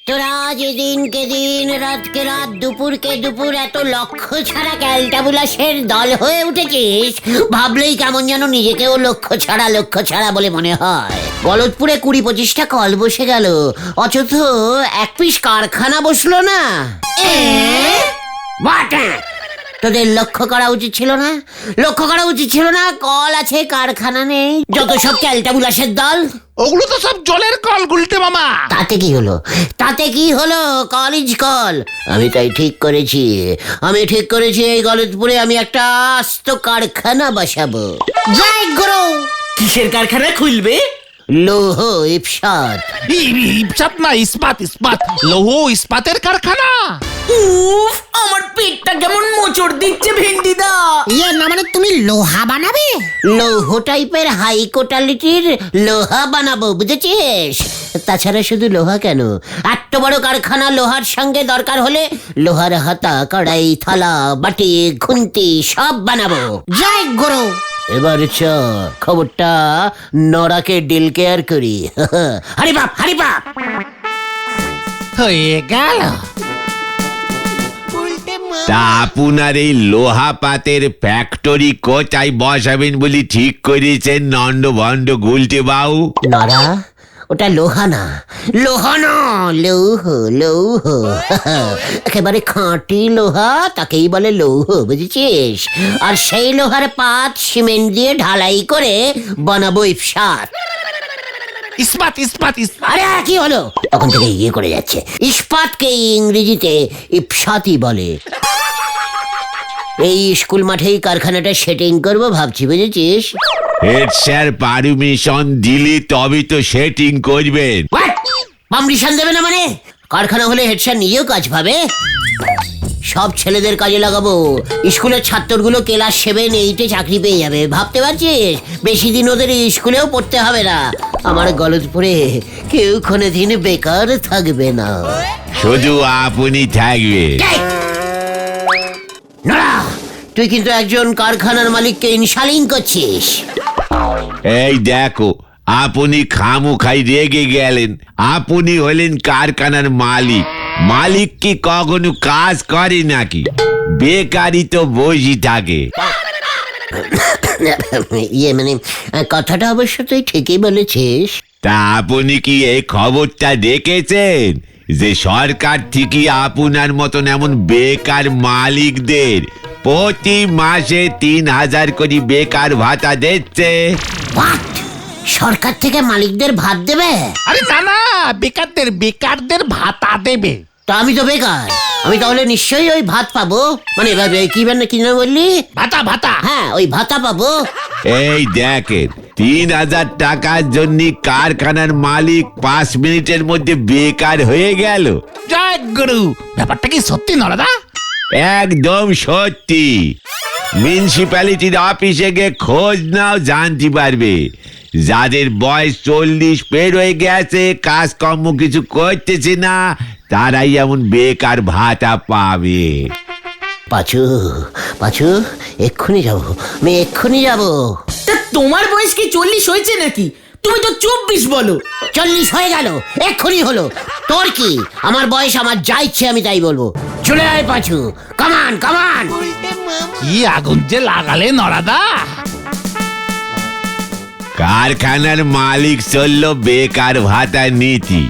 তোরা যেদিনকে দিন রাতকে রাত দুপুরকে দুপুর এত লক্ষ্য ছাড়া ক্যালটাবুলাসের দল হয়ে উঠেছিস, ভাবলেই কেমন যেন নিজেকেও লক্ষ্য ছাড়া বলে মনে হয়। গলতপুরে 20-25টা কল বসে গেল, অথচ এক পিস কারখানা বসলো না। তোদের লক্ষ্য করা উচিত ছিল না? কল আছে, কারখানা নেই, যত সব ক্যালটাবুলাসের দল। ওগুলো তো সব জলের কল গুলটে মামা। তাতে কি হলো? College call. আমি ঠিক করেছি এই গলতপুরে আমি একটা আস্ত কারখানা বসাবো। জয় গুরু। কিসের কারখানা খুলবে? লৌহ ইস্পাত। ইস্পাত না, ইস্পাত। লৌহ ইস্পাতের কারখানা। উফ, আমার পেটটা কেমন মোচড় দিচ্ছে ভেন্ডিদা। না মানে তুমি লোহা বানাবে? লৌহ টাইপের হাই কোয়ালিটির লোহা বানাবো, বুঝেছিস? তাছাড়া শুধু লোহা কেন, এত বড় কারখানা, লোহার সঙ্গে দরকার হলে লোহার হাতা, কড়াই, থালা, বাটি, খুন্তি সব বানাবো। জয় গুরু। এবার খবরটা নরাকে ডিল কেয়ার করি। হারি বাপ হয়ে গেল। তা আপনার এই লোহা পাতের ফ্যাক্টরি কোথায় বসাবেন বলি ঠিক করেছেন নন্দ ভন্ড গুলটে বাউ? নরা, ওটা লোহা না, লৌহ। একেবারে খাঁটি লোহা, তাকেই বলে লৌহ, বুঝেছিস? আর সেই লোহার পাত সিমেন্ট দিয়ে ঢালাই করে বানাবো ইস্পাত। ইস্পাত। আরে কি হলো? তখন থেকে করে যাচ্ছে। ইস্পাতকে ইংরেজিতে ইপসাতই বলে। এই স্কুল মাঠেই কারখানাটা সেটিং করবো ভাবছি, বুঝেছিস? হেড স্যার পারমিশন দিলি তবে তো সেটিং করবেন। পারমিশন দেবে না মানে? কারখানা হলে হেড স্যার নিজেও কাজ পাবে। সব ছেলেদের কাজে লাগাবো। স্কুলের ছাত্রগুলো ক্লাস 7, 8 চাকরি পেয়ে যাবে, ভাবতে পারছিস? বেশি দিন ওদের স্কুলেও পড়তে হবে না। আমার গলতপুরে কেউ কোনোদিন বেকার থাকবে না। শুধু আপনি থাকবেন। না, তুই কিন্তু একজন কারখানার মালিককে ইনসালিং করছিস। এই দেখো, আপনি খামুখাই রেগে গেলেন। আপনি হলেন কারখানার মালিক কি কখনো কাজ করে নাকি? বেকারই তো বসে থাকে। মানে কথাটা অবশ্য তুই ঠিকই বলেছিস। তা আপনি কি এই খবরটা দেখেছেন যে সরকার থেকে আপনার মতন এমন বেকার মালিকদের প্রতি মাসে 3,000 করে বেকার ভাতা দিচ্ছে? সরকার থেকে মালিকদের ভাত দেবে? আরে না, বেকারদের ভাতা দেবে। তা আমি তো বেকার, আমি তাহলে নিশ্চয়ই ওই ভাত পাবো। মানে কি না বললি? ভাতা। হ্যাঁ, ওই ভাতা পাবো। এই দেখেন, 3,000 টাকার জন্য কারখানার মালিক 5 মিনিটের মধ্যে বেকার হয়ে গেল। জয় গুরু। ব্যাপারটা কি সত্যি নরদা? একদম সত্যি। মিউনিসিপ্যালিটির অফিসে গিয়ে খোঁজ নাও, জানতে পারবে। যাদের বয়স 40 পের হয়ে গেছে, কাজকর্ম কিছু করতেছে না, তারাই এমন বেকার ভাতা পাবে। পাঁচু, এক্ষুনি যাবো। তা তোমার বয়স কি 40 হয়েছে নাকি? তুমি তো 24 বলো। 40 হয়ে গেল, এক্ষুনি হলো। তোর কি? আমার বয়স, আমার যা ইচ্ছে আমি তাই বলবো। চলে আয় পাঁচু, কামান। কি আগুন যে লাগালে নরাদা। কারখানার মালিক চলল বেকার ভাতা নীতি।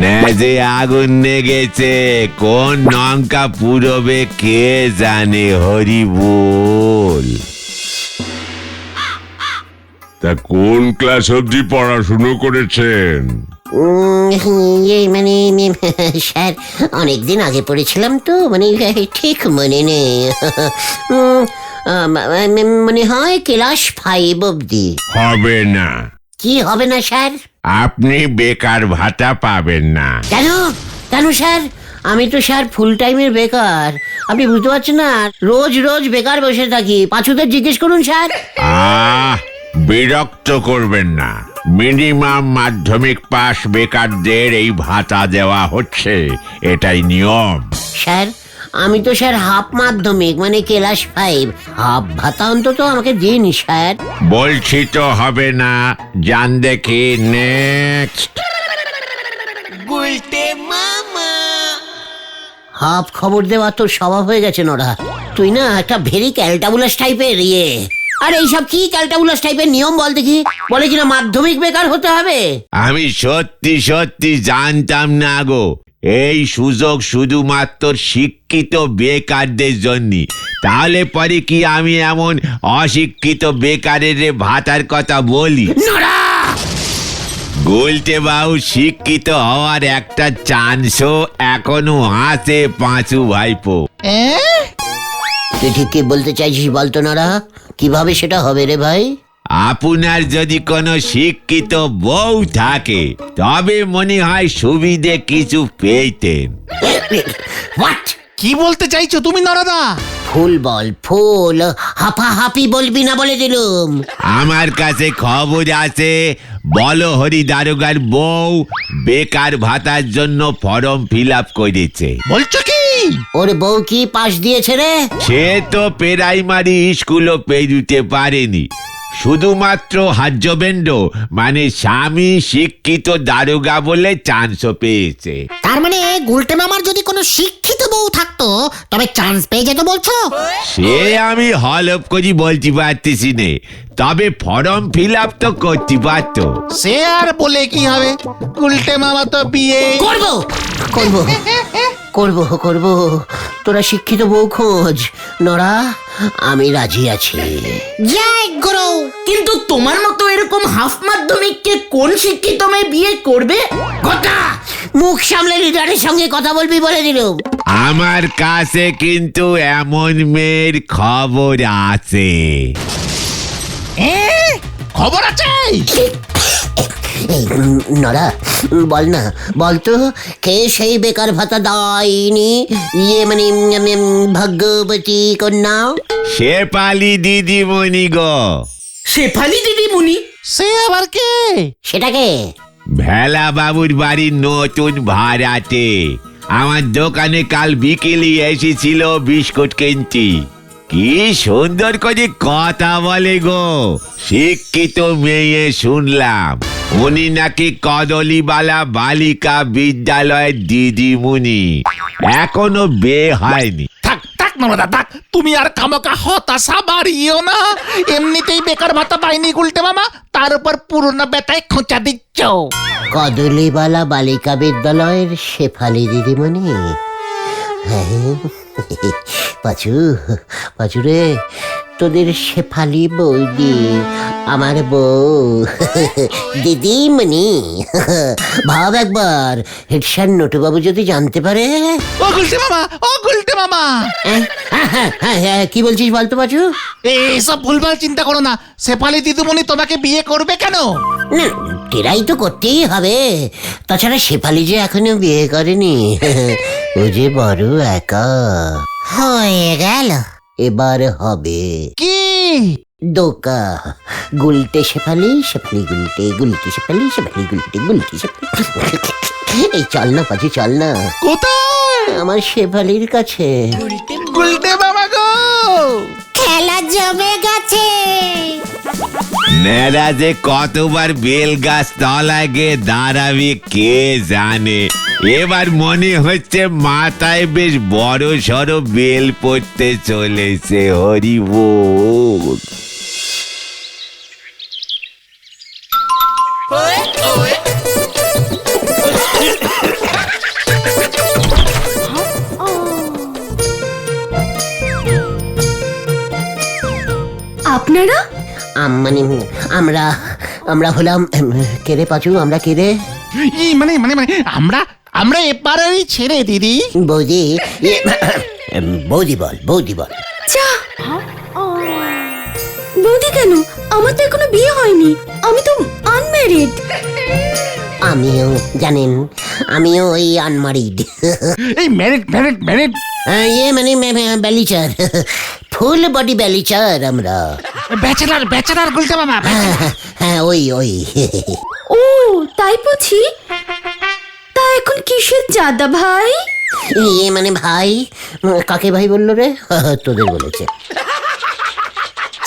নেজে আগুন নেগেছে, কোন লঙ্কা পুরবে কে জানে, হরি বল। তা কোন ক্লাস অবধি পড়াশুনো করেছেন? মানে স্যার, অনেকদিন আগে পড়েছিলাম তো, মানে ঠিক মনে নেই। মনে হয় ক্লাস 5 অবধি। হবে না। কি হবে না স্যার? আপনি বেকার ভাতা পাবেন না। কেন স্যার? আমি তো স্যার ফুল টাইমের বেকার। আপনি বুঝতে পারছেন না? রোজ বেকার বসে থাকি। পাঁচুদের জিজ্ঞেস করুন স্যার। বিরক্ত করবেন না। মিনিমাম মাধ্যমিক পাস বেকারদের এই ভাতা দেওয়া হচ্ছে, এটাই নিয়ম। স্যার, আমি তো স্যার হাফ মাধ্যমিক, মানে ক্লাস 5। হাফ ভাতা অন্তত আমাকে দিন স্যার। বলছি তো হবে না। জান দেখি নেক্সট। গুলটে মামা। হাফ খবর দেওয়া তোর স্বভাব হয়ে গেছে নড়া। তুই না একটা ভেরি ক্যালটাবুলাস টাইপের ইয়ে। আর এইসব কি ক্যালটাবুলাস টাইপের নিয়ম বল দেখি? বলে কিনা মাধ্যমিক বেকার হতে হবে। আমি সত্যি সত্যি জানতাম না গো, এই সুযোগ শুধুমাত্র শিক্ষিত বেকারদের জন্য। তাহলে পরে কি আমি এমন অশিক্ষিত বেকারের ভাতার কথা বলি? নড়া! গুলটে বাবু, শিক্ষিত হওয়ার একটা চান্সও এখনো আছে পাঁচু ভাইপো। তুই ঠিক কি বলতে চাইছিস বলতো নড়া? কিভাবে সেটা হবে রে ভাই? আপনার যদি কোনো শিক্ষিত বউ থাকে তবে মনে হয় সুবিধে কিছু পেতেন। হোয়াট? কি বলতে চাইছো তুমি নরদা? ফুল বল, ফুল। হাফাহাফি বলবি না বলে দিলুম। আমার কাছে খবর আছে, বলো হরি দারোগার বউ বেকার ভাতার জন্য ফর্ম ফিল আপ করেছে। বলছো কি? ওর বউ কি পাশ দিয়েছে রে? সে তো প্রাইমারি স্কুলও পেরুতে পারেনি, শুধুমাত্র হাজবেন্ড মানে স্বামী শিক্ষিত দারোগা বলে চান্সও পেয়েছে। তার মানে গুলটে মামার যদি কোনো শিক্ষিত বউ থাকতো তবে চান্স পেয়ে যেত বলছো? সে আমি হলফ করি বলতে পারতেছি নে, তবে ফর্ম ফিল আপ তো করতে পারতো। সে আর বলে কি হবে, উল্টে মামা তো বিয়ে করবো করবো করবো করবো। তোরা শিক্ষিত বউ খোঁজ নড়া, আমি রাজি আছি। জয় গুরু। কিন্তু তোমার মতো এরকম হাফ মাধ্যমিককে কোন শিক্ষিত মেয়ে বিয়ে করবে? কথা মুখ সামলে লিডারের সঙ্গে কথা বলবি বলে দিলুম। আমার কাছে কিন্তু এমন মেয়ের খবর আছে। খবর আছে? এই নড়া, বল না, বল তো কে সেই বেকার ভাতা দেয়নি? ইয়ে মানে ভাগ্যবতী কন্যা। শেফালি দিদিমণি গো। শেফালি দিদিমণি? সে আবার কে? সেটাকে ভেলা বাবুর বাড়ির নতুন ভাড়াটে আমার দোকানে কাল বিকেলে এসেছিল বিস্কুট কিনতে। কি সুন্দর করে কথা বলে গো, শিক্ষিত মেয়ে শুনলাম। উনি নাকি কদলিবালা বালিকা বিদ্যালয়ের দিদিমণি, এখনো বিয়ে হয়নি। থাক থাক নরদা থাক, তুমি আর খামোকা হতাশা বাড়িও না। এমনিতেই বেকার ভাতা পাইনি উল্টে মামা, তার উপর পুরনো বেতায় খোঁচা দিচ্ছ। কদলিবালা বালিকা বিদ্যালয়ের শেফালি দিদিমণি? হ্যাঁ, পাচু পাচু রে, তোদের শেফালি বৌদি আমার বউ দিদিমণি। ভাব একবার, হেডস্যার নটুবাবু যদি জানতে পারে। ও গুলটে মামা, ও গুলটে মামা, কি বলছিস বলতো পাচু? এইসব ভুলভাল চিন্তা করো না। শেফালি দিদিমণি তোমাকে বিয়ে করবে কেন? না, টেরাই তো করতেই হবে। তাছাড়া শেফালি যে এখনো বিয়ে করেনি, ও যে বড় একা। হয়ে গেল। এবার হবে কি? দোকা। গুলটে শেফালি, শেফালি গুলটে, গুলটে শেফালি, শেফালি গুলটে, গুলটে শেফালি। এই চল না পাচু, চল না কোথায়? আমার শেফালির কাছে। গুলটে মামা গো, খেলা জমে গেছে। নেড়া যে কতবার বেল গাছ তলায় গিয়ে দাঁড়াবি কে জানে। এবার মনে হচ্ছে মাথায় বেশ বড় সড়ো বেল পড়তে চলেছে। হরি বল। আপনারা? মানে আমরা আমরা হলাম কেরে পাচু, আমরা কেরে? মানে মানে মানে আমরা আমরা এপারেরই ছেড়ে দিদি। বৌদি, বৌদি বল, বৌদি বল। চা বৌদি কেন? আমার তো এখনো বিয়ে হয়নি, আমি তো আনম্যারিড। আমিও জানেন, আমিও ওই আনমারিড। এই ম্যারিড ম্যারিড ম্যারিড ইয়ে মানে ব্যালিচার, ফুল বডি ব্যালিচার আমরা। ব্যাচেলার ব্যাচেলার গুলটে মামা। হ্যাঁ ওই ওই। ও তাই বুঝি? তা এখন কিসের চাঁদা ভাই? ইয়ে মানে ভাই, কাকে ভাই বললো রে? তোদের বলেছে।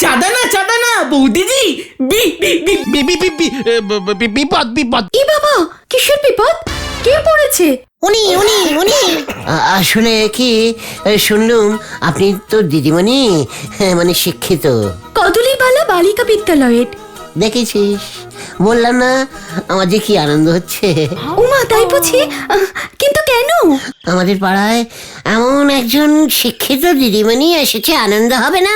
চাঁদা না বৌদিজি, বি বি বি বিপদ বিপদ। ই বাবা, কিসের বিপদ? কে পড়েছে? উনি উনি উনি আসলে কি শুনলুম আপনি তো দিদিমণি, মানে শিক্ষিত। কদলীবালা বালিকা বিদ্যালয়ের। দেখেছিস, বললাম না আমার যে কি আনন্দ হচ্ছে। উমা, তাই বুঝি? কিন্তু কেন? আমাদের পাড়ায় এমন একজন শিক্ষিত দিদিমণি এসেছে, আনন্দ হবে না?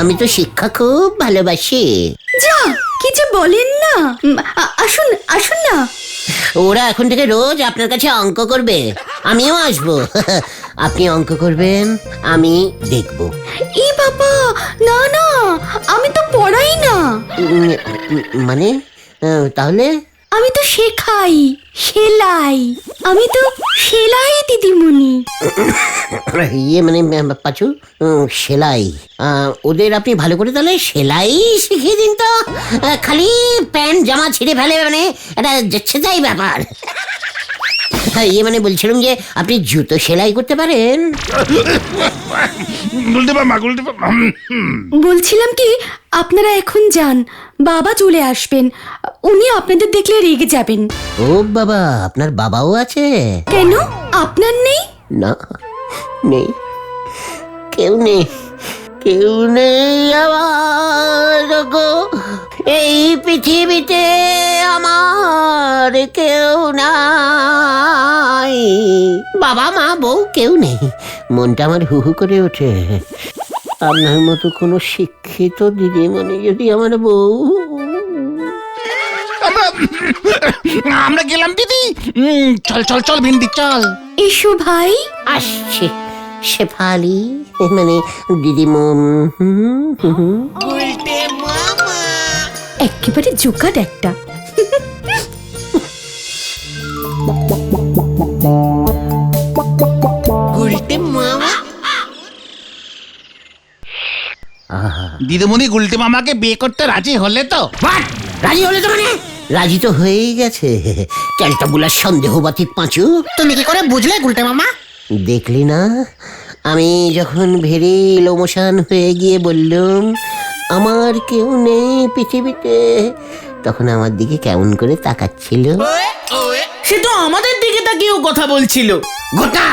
আমি তো শিক্ষা খুব ভালোবাসি। যা, কি যে বলেন না। আসুন আসুন না। ওরা এখন থেকে রোজ আপনার কাছে অঙ্ক করবে, আমিও আসবো। আপনি অঙ্ক করবেন, আমি দেখব। ই বাবা, না না, আমি তো পড়াই না। মানে তাহলে? আমি তো শেখাই, সেলাই। আমি তো সেলাই দিদিমণি। ইয়ে মানে পাচু, সেলাই। ওদের আপনি ভালো করে তাহলে সেলাই শিখিয়ে দিন তো। খালি প্যান্ট জামা ছিঁড়ে ফেলে, মানে এটা যাচ্ছে তাই ব্যাপার। ইয়ে মানে বলছিলাম যে আপনি জুতো সেলাই করতে পারেন। বলছিলাম কি, আপনারা এখন যান, বাবা চলে আসবেন। উনি আপনাদের দেখলে রেগে যাবেন। ও বাবা, আপনার বাবাও আছে? কেন, আপনার নেই? না, নেই, কেউ নেই, কেউ নেই আমার গো এই পৃথিবীতে, আমার কেউ নাই। বাবা মা বউ কেউ নেই। মনটা আমার হু হু করে ওঠে। আপনার মতো কোনো শিক্ষিত দিদিমণি যদি আমার বউ। আমরা গেলাম দিদি। চল চল চল ভিন্ডি চল। এসো ভাই। আসছে শেফালি, মানে দিদিমণ। একেবারে জোকাট একটা। দিদিমণি গুলটে মামাকে বিয়ে করতে রাজি হলে তো? রাজি হলে তো মানে? রাজি তো হয়েই গেছে। ক্যালটাবুলার সন্দেহবাতিক পাঁচু। তুমি কি করে বুঝলে গুলটে মামা? দেখলি না, আমি যখন ভেরি লোমোশন হয়ে গিয়ে বললুম আমার কেউ নেই পৃথিবীতে, তখন আমার দিকে কেমন করে তাকাচ্ছিল। সে তো আমাদের দিকে তাকিয়েও কথা বলছিল। গোটা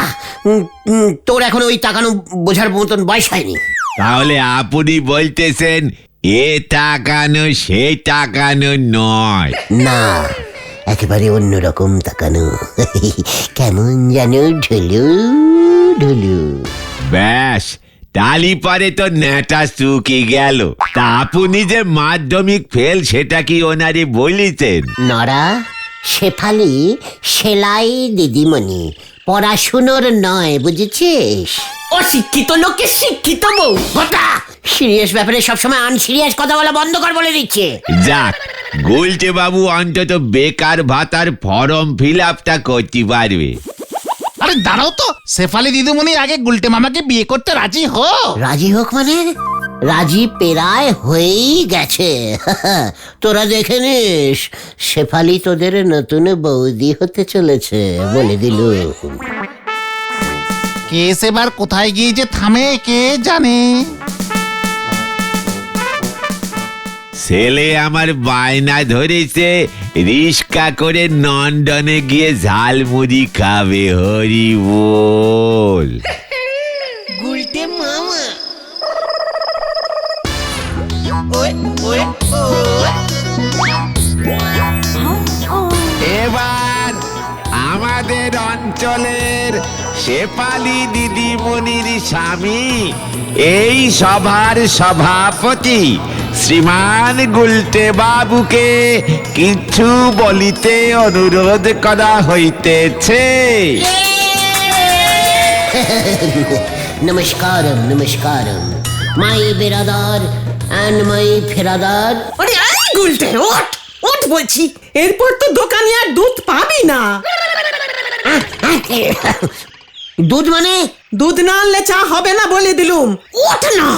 তোর এখন ওই তাকানো বোঝার মতন বয়স হয়নি। তাহলে আপনি বলতেছেন এ তাকানো সে তাকানো নয়? না, একেবারে অন্যরকম তাকানো। কেমন যেন ঢুলু ঢুলু। ব্যাস, তালি পরে তো নেটা শুকি গেল। তা আপনি যে মাধ্যমিক ফেল সেটা কি ওনারে বলিতেন? নরা, শেফালি সেলাই দিদিমণি, পড়াশুনোর নয়, বুঝেছিস? অশিক্ষিত লোককে শিক্ষিত বউ। গোটা সিরিয়াস ব্যাপারে সবসময় আনসিরিয়াস কথা বলা বন্ধ কর বলে দিচ্ছে। যাক, গুলটে বাবু অন্তত বেকার ভাতার ফর্ম ফিল আপটা করতে পারবে। আরে দাঁড়াও তো, শেফালি দিদিমণি আগে গুলটে মামাকে বিয়ে করতে রাজি হো। রাজি হোক মানে? রাজি পেরায় হয়েই গেছে। তোরা দেখে নিস, শেফালি তোদের নতুন বৌদি হতে চলেছে, বলে দিল। কেস এবার কোথায় গিয়ে যে থামে কে জানে। ছেলে আমার বায়না ধরেছে রিস্কা করে লন্ডনে গিয়ে ঝালমুড়ি খাবে। হরি বল। এবার আমাদের অঞ্চলের শেফালি দিদিমণির স্বামী, এই সভার সভাপতি শ্রীমান গুলটে বাবুকে কিছু বলিতে অনুরোধ করা হইতেছে। নমস্কারম নমস্কারম, মাই বেরাদার অ্যান্ড মাই ফেরাদার। আরে এই গুলটে, ওঠ ওঠ বলছি, এরপর তো দোকানে আর দুধ পাবি না। দুধ মানে? দুধ না আনলে চা হবে না বলে দিলুম। ওঠ না।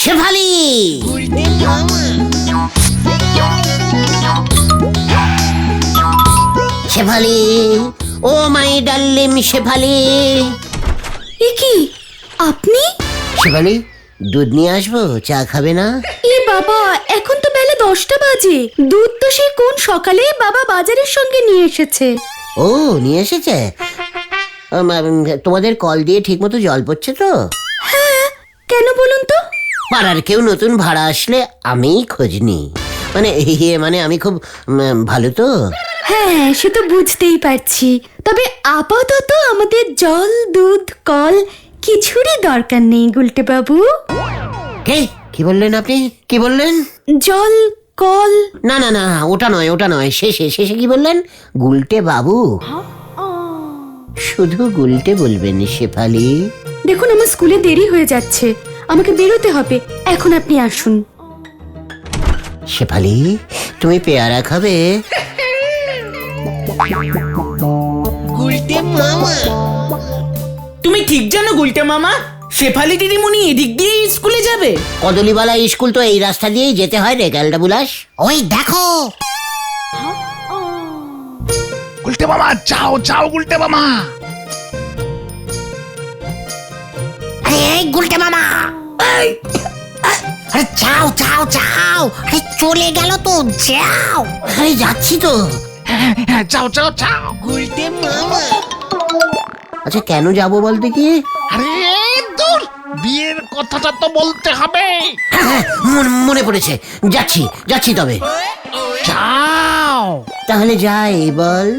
শেফালি, শেফালি, ও মাই ডার্লিং শেফালি। এ কি, আপনি? শেফালি, দুধ নিয়ে আসবো, চা খাবে না? এ বাবা, এখন তো বেলা 10টা বাজে। দুধ তো সেই কোন সকালে বাবা বাজারের সঙ্গে নিয়ে এসেছে। ও, নিয়ে এসেছে। তোমাদের কল দিয়ে ঠিক মতো জল পড়ছে তো? হ্যাঁ, কেন বলুন তো? পাড়ার কেউ নতুন ভাড়া আসলে আমিই খোঁজ নিই। মানে আমি খুব ভালো তো। হ্যাঁ, সে তো বুঝতেই পারছি। তবে আপাতত আমাদের জল, দুধ, কল কিছুরই দরকার নেই গুলটে বাবু। কি বললেন আপনি? কি বললেন? জল, কল। না না না, ওটা নয়। শেষে কি বললেন? গুলটে বাবু। শুধু গুলটে বলবেন শেফালি। দেখুন, আমার স্কুলে দেরি হয়ে যাচ্ছে, আমাকে বেরোতে হবে। এখন আপনি আসুন। শেফালি, তুমি পেয়ারা খাবে? তুমি ঠিক জানো গুলটে মামা, শেফালি দিদিমণি এদিক দিয়ে স্কুলে যাবে? কদলিবালা স্কুল তো এই রাস্তা দিয়েই যেতে হয় রে ক্যালটা বুলাস। ওই দেখো, গুলটে মামা, যাও যাও গুলটে মামা। আরে এই গুলটে মামা, আরে যাও যাও যাও, আরে চলে গেল তো, যাও। আরে যাচ্ছি তো। হ্যাঁ, যাও যাও যাও। আচ্ছা, কেন যাবো বলতে কি? আরে দূর, বিয়ের কথাটা তো বলতে হবে। হ্যাঁ, মনে পড়েছে। যাচ্ছি তবে। যাও। তাহলে যাই বল।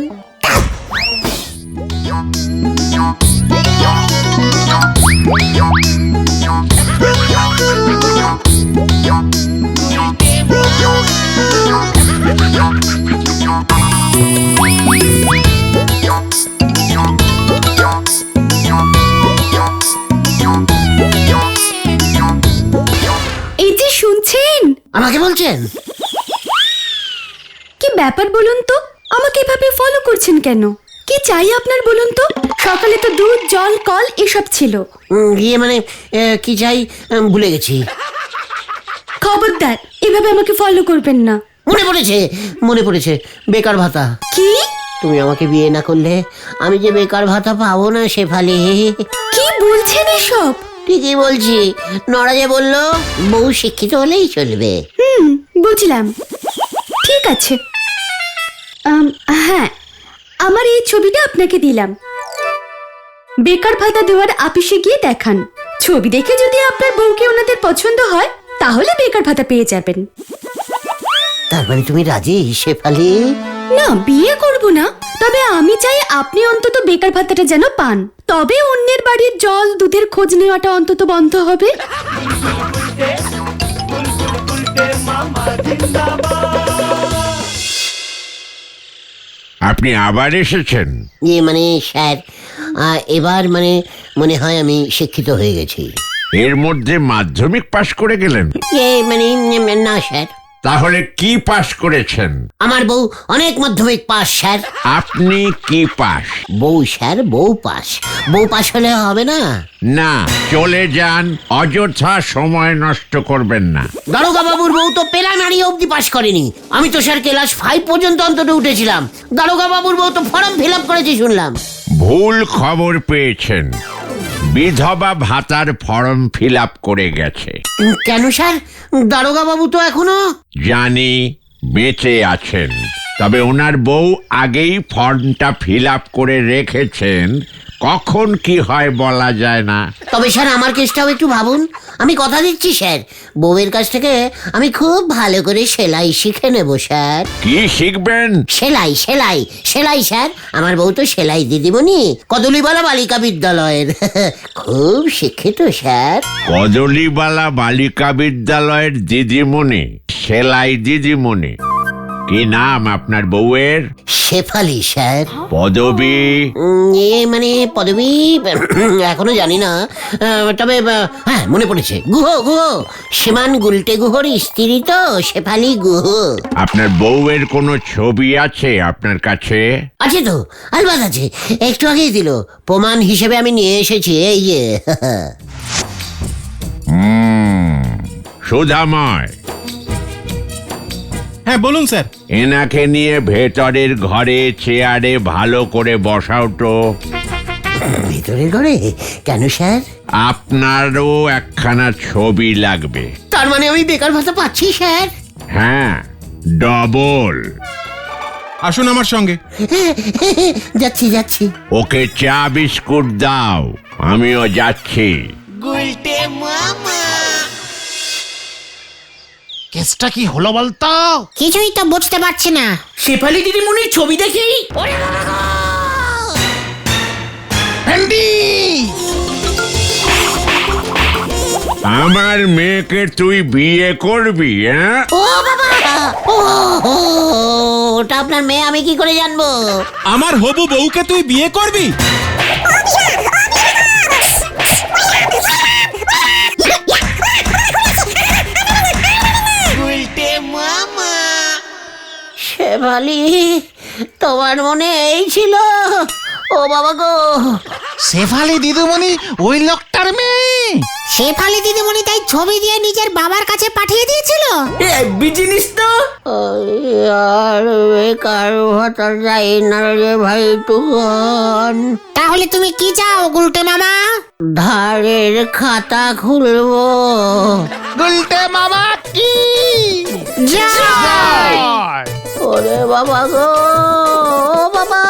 এই যে শুনছেন? আমাকে বলছেন? কি ব্যাপার বলুন তো? আমাকে এভাবে ফলো করছেন কেন? কি চাই আপনার বলুন তো? সকালে তো দুধ, জল, কল এসব ছিল। কি চাই ভুলে গেছি। খবরদার, এভাবে আমাকে ফলো করবেন না। মনে পড়েছে, বেকার ভাতা। কি? তুমি আমাকে বিয়ে না করলে আমি যে বেকার ভাতা পাবো না শেফালি। কি বলছেন এসব? ঠিকই বলছি। নড়া যে বললো বউ শিক্ষিত হলেই চলবে। বুঝলাম, ঠিক আছে। হ্যাঁ, আমার এই ছবিটা আপনাকে দিলাম। বেকার ভাতা দেওয়ার আপিসে গিয়ে দেখান। ছবি দেখে যদি আপনার বউকে ওনাদের পছন্দ হয় তাহলে বেকার ভাতা পেয়ে যাবেন। তার মানে তুমি রাজি শেফালি? না, বিয়ে করব না, তবে আমি চাই আপনি অন্তত বেকার ভাতাটা যেন পান। তবে অন্যের বাড়ির জল, দুধের খোঁজ নেওয়াটা অন্তত বন্ধ হবে। আপনি আবার এসেছেন? স্যার, এবার মনে হয় আমি শিক্ষিত হয়ে গেছি। এর মধ্যে মাধ্যমিক পাশ করে গেলেন? না স্যার। তাহলে কি পাশ করেছেন? আমার বউ অনেক মাধ্যমিক পাস স্যার। আপনি কি পাশ? বউ স্যার, বউ পাস। বউ পাস হলে হবে না? না, চলে যান, অযথা সময় নষ্ট করবেন না। দারোগা বাবুর বউ তো প্রাইমারি অবধি পাস করেনি। আমি তো স্যার ক্লাস 5 পর্যন্ত অন্তত উঠেছিলাম। দারোগা বাবুর বউ তো ফর্ম ফিল আপ করেছে শুনলাম। ভুল খবর পেয়েছেন, বিধবা ভাতার ফর্ম ফিল আপ করে গেছে। কেন স্যার? দারোগা বাবু তো এখনো। জানি বেঁচে আছেন, তবে ওনার বউ আগেই ফর্মটা ফিল আপ করে রেখেছেন। কখন কি হয় বলা যায় না। তবে স্যার, আমার কেসটাও একটু ভাবুন। আমি কথা দিচ্ছি স্যার, বউয়ের কাছ থেকে আমি খুব ভালো করে সেলাই শিখে নেব স্যার। কি শিখবেন? সেলাই সেলাই সেলাই স্যার। আমার বউ তো সেলাই দিদিমণি, কদলিবালা বালিকা বিদ্যালয়ের। খুব শিক্ষিত স্যার। কদলিবালা বালিকা বিদ্যালয়ের দিদিমণি, সেলাই দিদিমণি। কি নাম আপনার বউয়ের? শেফালি স্যার। পদবী? পদবী এখনো জানি না। তবে হ্যাঁ, মনে পড়েছে, গুহ। সীমান গুলটে গুহর স্ত্রী তো শেফালি গুহ। আপনার বউয়ের কোনো ছবি আছে আপনার কাছে? আছে তো, আলবাত আছে। একটু আগেই দিল, প্রমাণ হিসেবে আমি নিয়ে এসেছি। এই যে। সুধাময়। হ্যাঁ বলুন স্যার। এনাকে নিয়ে ভেতরের ঘরে চেয়ারে ভালো করে বসাও তো। ভিতরের ঘরে কেন স্যার? আপনারও একখানা ছবি লাগবে। তার মানে আমি বেকার ভাতা পাচ্ছি স্যার? হ্যাঁ, ডবল। আসুন আমার সঙ্গে। যাচ্ছি যাচ্ছি। ওকে চা বিস্কুট দাও, আমিও যাচ্ছি। কেসটা কি হলো বলতো? কিছুই তো বুঝতে পারছি না। শেফালি দিদিমণির ছবি দেখেই ভেন্ডি! আমার মেয়েকে তুই বিয়ে করবি? হ্যাঁ, ও বাবা, ও ওটা আপনার মেয়ে, আমি কি করে জানবো? আমার হবু বউকে তুই বিয়ে করবি? শেফালি, তোমার মনে এই ছিল? ও বাবা গো! শেফালি দিদিমণি ওই লোকটার মেয়ে। শেফালি দিদিমণি তাই ছবি দিয়ে নিজের বাবার কাছে পাঠিয়ে দিয়েছিল। বিজিনিস তো। আর বেকার ভাতা যাই না রে ভাই তুগন। তাহলে তুমি কি চাও গুলটে মামা? ধারের খাতা খুলবো। গুলটে মামা কি যাও। জয়! ওরে বাবা গো, ও বাবা!